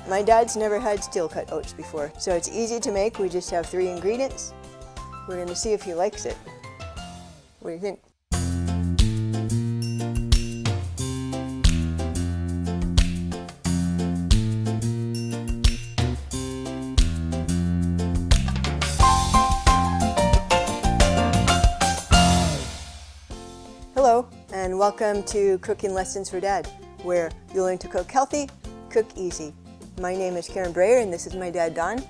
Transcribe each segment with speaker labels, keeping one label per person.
Speaker 1: my dad's never had steel cut oats before, so it's easy to make. We just have 3 ingredients. We're going to see if he likes it. What do you think? Hello, and welcome to Cooking Lessons for Dad, where you'll learn to cook healthy, cook easy. My name is Karen Breyer, and this is my dad, Don.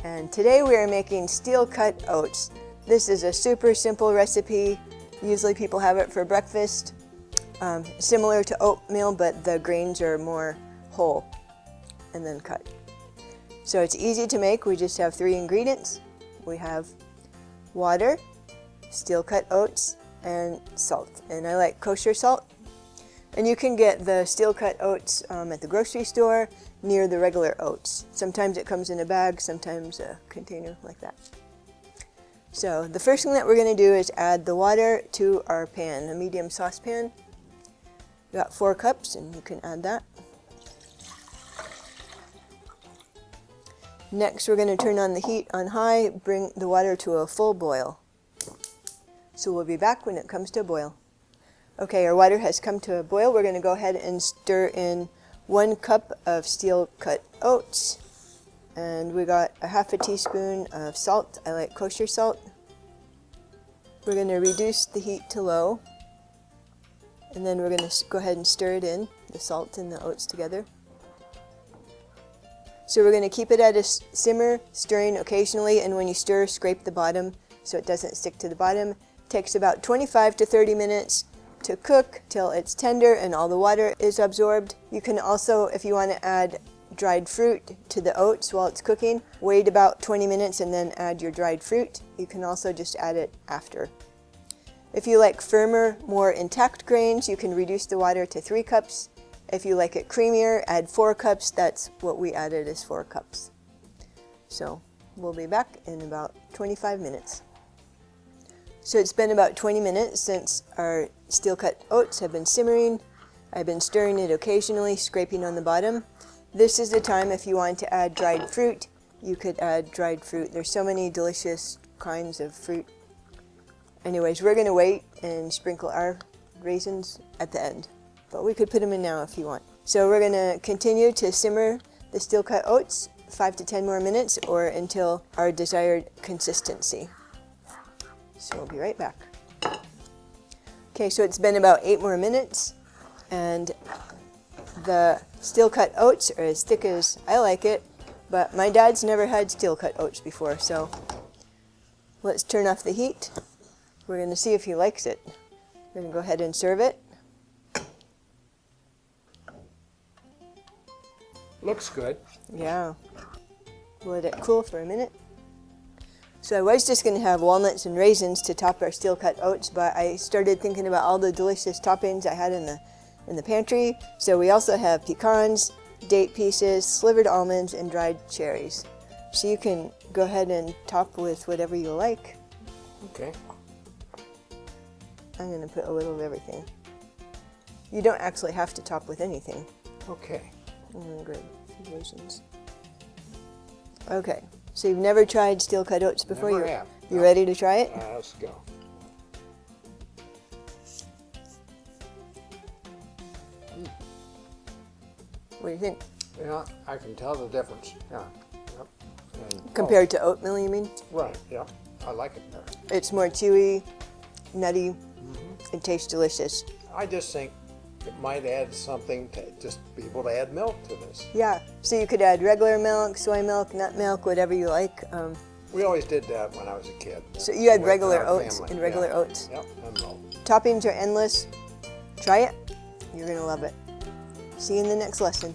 Speaker 1: And today we are making steel cut oats. This is a super simple recipe. Usually people have it for breakfast, similar to oatmeal, but the grains are more whole and then cut. So it's easy to make. We just have 3 ingredients. We have water, steel cut oats, and salt. And I like kosher salt. And you can get the steel cut oats at the grocery store near the regular oats. Sometimes it comes in a bag, sometimes a container like that. So the first thing that we're going to do is add the water to our pan, a medium saucepan. We got 4 cups, and you can add that. Next, we're going to turn on the heat on high, bring the water to a full boil. So we'll be back when it comes to a boil. Okay, our water has come to a boil. We're going to go ahead and stir in 1 cup of steel cut oats. And we got a half a teaspoon of salt. I like kosher salt. We're going to reduce the heat to low. And then we're going to go ahead and stir it in, the salt and the oats together. So we're going to keep it at a simmer, stirring occasionally. And when you stir, scrape the bottom so it doesn't stick to the bottom. Takes about 25 to 30 minutes to cook till it's tender and all the water is absorbed. You can also, if you want to add dried fruit to the oats while it's cooking, wait about 20 minutes and then add your dried fruit. You can also just add it after. If you like firmer, more intact grains, you can reduce the water to 3 cups. If you like it creamier, add 4 cups. That's what we added, is 4 cups. So we'll be back in about 25 minutes. So it's been about 20 minutes since our steel cut oats have been simmering. I've been stirring it occasionally, scraping on the bottom. This is the time, if you want to add dried fruit, you could add dried fruit. There's so many delicious kinds of fruit. Anyways, we're going to wait and sprinkle our raisins at the end. But we could put them in now if you want. So we're going to continue to simmer the steel cut oats 5 to 10 more minutes, or until our desired consistency. So we'll be right back. Okay, so it's been about 8 more minutes, and the steel cut oats are as thick as I like it, but my dad's never had steel cut oats before, so let's turn off the heat. We're going to see if he likes it. We're going to go ahead and serve it.
Speaker 2: Looks good.
Speaker 1: Yeah. We'll let it cool for a minute. So I was just going to have walnuts and raisins to top our steel cut oats, but I started thinking about all the delicious toppings I had in the pantry. So we also have pecans, date pieces, slivered almonds, and dried cherries. So you can go ahead and top with whatever you like.
Speaker 2: Okay.
Speaker 1: I'm going to put a little of everything. You don't actually have to top with anything.
Speaker 2: Okay.
Speaker 1: I'm going to grab a few raisins. Okay. So you've never tried steel cut oats before?
Speaker 2: Never have.
Speaker 1: You ready to try it?
Speaker 2: Let's go.
Speaker 1: What do you think?
Speaker 2: Yeah, I can tell the difference. Yeah. Yep. And,
Speaker 1: Compared to oatmeal, you mean?
Speaker 2: right, yeah. I like it better.
Speaker 1: It's more chewy, nutty. It tastes delicious.
Speaker 2: I just think it might add something to just be able to add milk to this.
Speaker 1: Yeah, so you could add regular milk, soy milk, nut milk, whatever you like.
Speaker 2: We always did that when I was a kid.
Speaker 1: So you had
Speaker 2: With
Speaker 1: regular
Speaker 2: our
Speaker 1: oats
Speaker 2: family.
Speaker 1: and regular
Speaker 2: Yeah.
Speaker 1: oats.
Speaker 2: Yep, and milk.
Speaker 1: Toppings are endless. Try it. You're going to love it. See you in the next lesson.